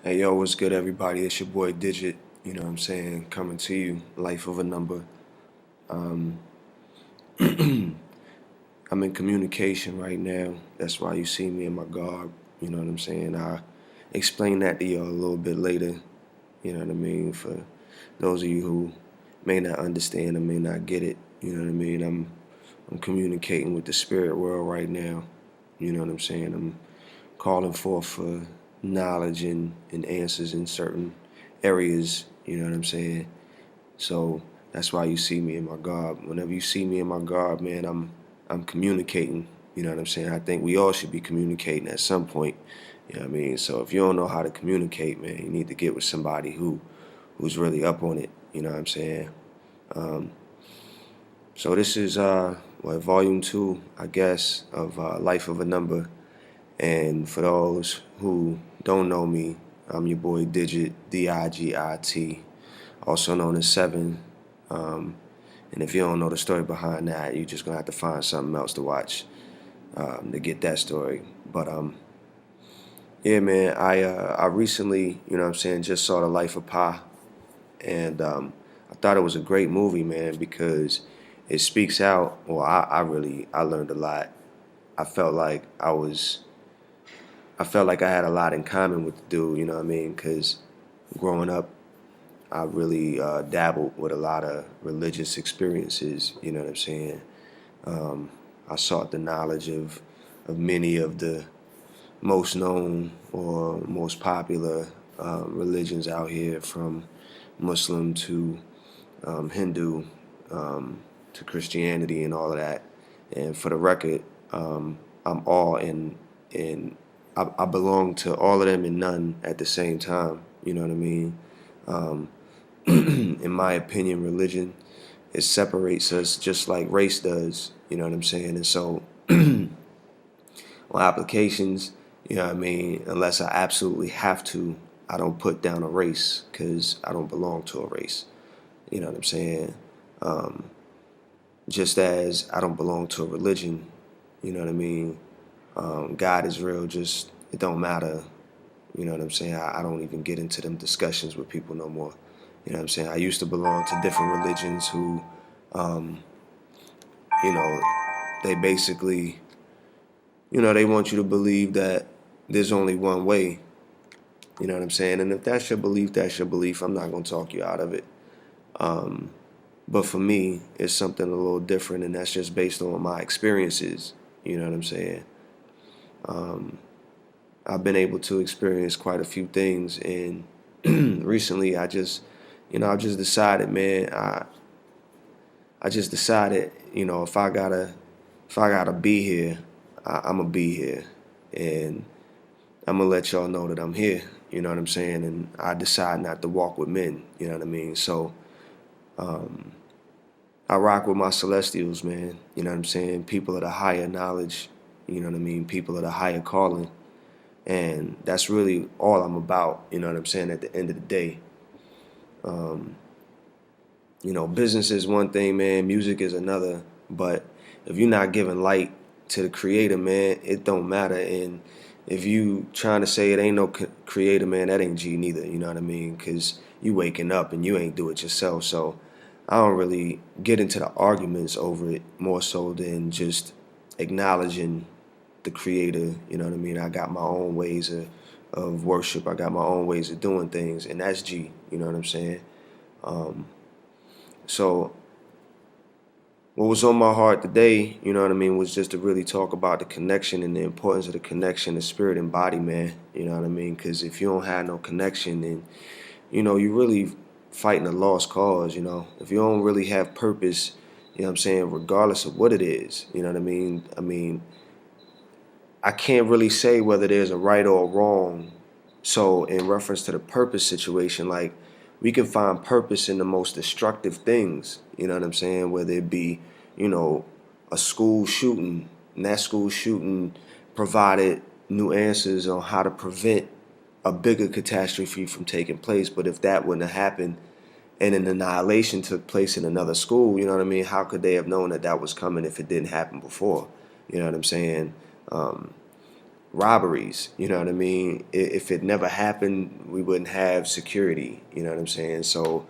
Hey yo, what's good everybody? It's your boy Digit, you know what I'm saying, coming to you, Life of a Number. Um, I'm in communication right now. That's why you see me in my garb, you know what I'm saying? I'll explain that to y'all a little bit later, you know what I mean? For those of you who may not understand or may not get it, you know what I mean? I'm communicating with the spirit world right now, you know what I'm saying? I'm calling forth for knowledge and answers in certain areas, you know what I'm saying? So that's why you see me in my garb. Whenever you see me in my garb, man, I'm communicating, you know what I'm saying? I think we all should be communicating at some point, you know what I mean? So if you don't know how to communicate, man, you need to get with somebody who's really up on it, you know what I'm saying? Um, so this is volume 2, I guess, of Life of a Number. And for those who don't know me, I'm your boy Digit, Digit, also known as Seven. Um, and if you don't know the story behind that, you're just gonna have to find something else to watch to get that story. But yeah, man, I recently, you know what I'm saying, just saw The Life of Pi, and I thought it was a great movie, man, because it speaks out. Well, I learned a lot. I felt like I felt like I had a lot in common with the dude, you know what I mean? Because growing up, I really dabbled with a lot of religious experiences, you know what I'm saying? Um, I sought the knowledge of many of the most known or most popular religions out here, from Muslim to Hindu to Christianity and all of that. And for the record, I'm all in I belong to all of them and none at the same time. You know what I mean? Um, in my opinion, religion, it separates us just like race does. You know what I'm saying? And so, on applications, you know what I mean, unless I absolutely have to, I don't put down a race because I don't belong to a race. You know what I'm saying? Um, just as I don't belong to a religion. You know what I mean? God is real. Just it don't matter. You know what I'm saying? I don't even get into them discussions with people no more. You know what I'm saying? I used to belong to different religions who, um, you know, they basically, they want you to believe that there's only one way. You know what I'm saying? And if that's your belief, that's your belief. I'm not gonna talk you out of it. Um, but for me, it's something a little different, and that's just based on my experiences. You know what I'm saying? Um, I've been able to experience quite a few things, and recently I just decided, man, I just decided, if I gotta be here, I'ma be here, and I'm gonna let y'all know that I'm here. You know what I'm saying? And I decide not to walk with men. You know what I mean? So um, I rock with my celestials, man. You know what I'm saying? People of the higher knowledge. You know what I mean? People of the higher calling. And that's really all I'm about, you know what I'm saying, at the end of the day. Um, business is one thing, man, music is another, but if you're not giving light to the creator, man, it don't matter. And if you trying to say it ain't no creator, man, that ain't G neither, you know what I mean? Because you waking up and you ain't do it yourself. So I don't really get into the arguments over it, more so than just acknowledging the creator. You know what I mean? I got my own ways of worship. I got my own ways of doing things, and that's G. You know what I'm saying? Um, so what was on my heart today, you know what I mean, was just to really talk about the connection and the importance of the connection of spirit and body, man. You know what I mean? Because if you don't have no connection, then you really fighting a lost cause. If you don't really have purpose, you know what I'm saying, regardless of what it is. You know what I mean? I can't really say whether there's a right or a wrong. So, in reference to the purpose situation, like, we can find purpose in the most destructive things, you know what I'm saying? Whether it be, you know, a school shooting, and that school shooting provided new answers on how to prevent a bigger catastrophe from taking place. But if that wouldn't have happened and an annihilation took place in another school, you know what I mean? How could they have known that that was coming if it didn't happen before? You know what I'm saying? Um, robberies. You know what I mean? If it never happened, we wouldn't have security. You know what I'm saying? So,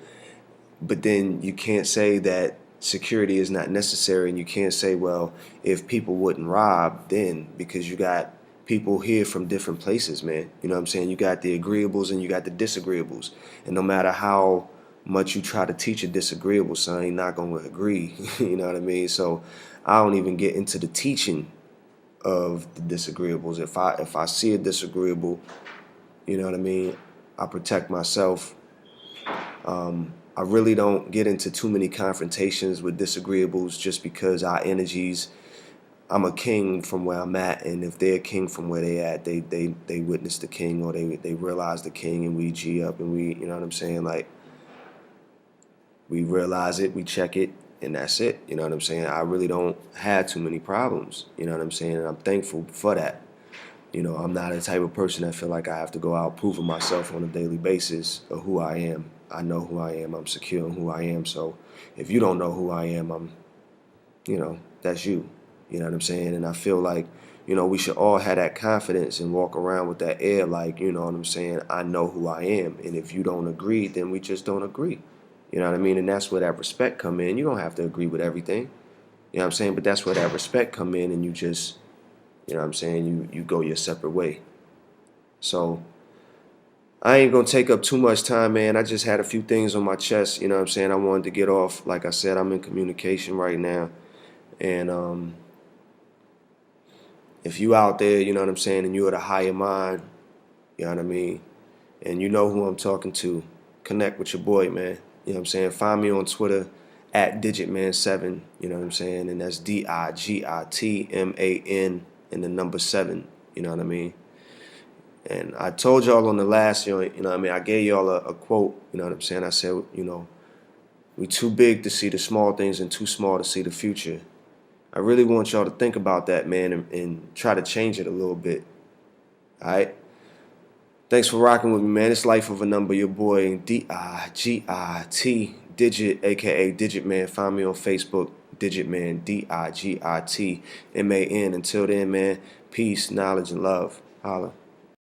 but then you can't say that security is not necessary, and you can't say, well, if people wouldn't rob, then, because you got people here from different places, man. You know what I'm saying? You got the agreeables and you got the disagreeables, and no matter how much you try to teach a disagreeable, son, you're not gonna agree. You know what I mean? So I don't even get into the teaching of the disagreeables. If I see a disagreeable, you know what I mean, I protect myself. I really don't get into too many confrontations with disagreeables, just because our energies. I'm a king from where I'm at, and if they're a king from where they at, they witness the king, or they realize the king, and we G up, and we, you know what I'm saying, like, we realize it, we check it, and that's it. You know what I'm saying? I really don't have too many problems. You know what I'm saying? And I'm thankful for that. You know, I'm not the type of person that feel like I have to go out proving myself on a daily basis of who I am. I know who I am. I'm secure in who I am. So if you don't know who I am, that's you. You know what I'm saying? And I feel like, we should all have that confidence and walk around with that air, like, you know what I'm saying? I know who I am. And if you don't agree, then we just don't agree. You know what I mean? And that's where that respect come in. You don't have to agree with everything. You know what I'm saying? But that's where that respect come in, and you just, you know what I'm saying, you go your separate way. So I ain't gonna take up too much time, man. I just had a few things on my chest, you know what I'm saying, I wanted to get off. Like I said, I'm in communication right now. And if you out there, you know what I'm saying, and you're the higher mind, you know what I mean, and you know who I'm talking to, connect with your boy, man. You know what I'm saying? Find me on Twitter at DigitMan7, you know what I'm saying? And that's DIGITMAN and the number 7, you know what I mean? And I told y'all on the last joint, you know what I mean? I gave y'all a quote, you know what I'm saying? I said, we too big to see the small things and too small to see the future. I really want y'all to think about that, man, and try to change it a little bit. All right? Thanks for rocking with me, man. It's Life of a Number, your boy DIGIT, Digit, aka Digit Man. Find me on Facebook, Digit Man, DIGITMAN. Until then, man, peace, knowledge, and love. Holla.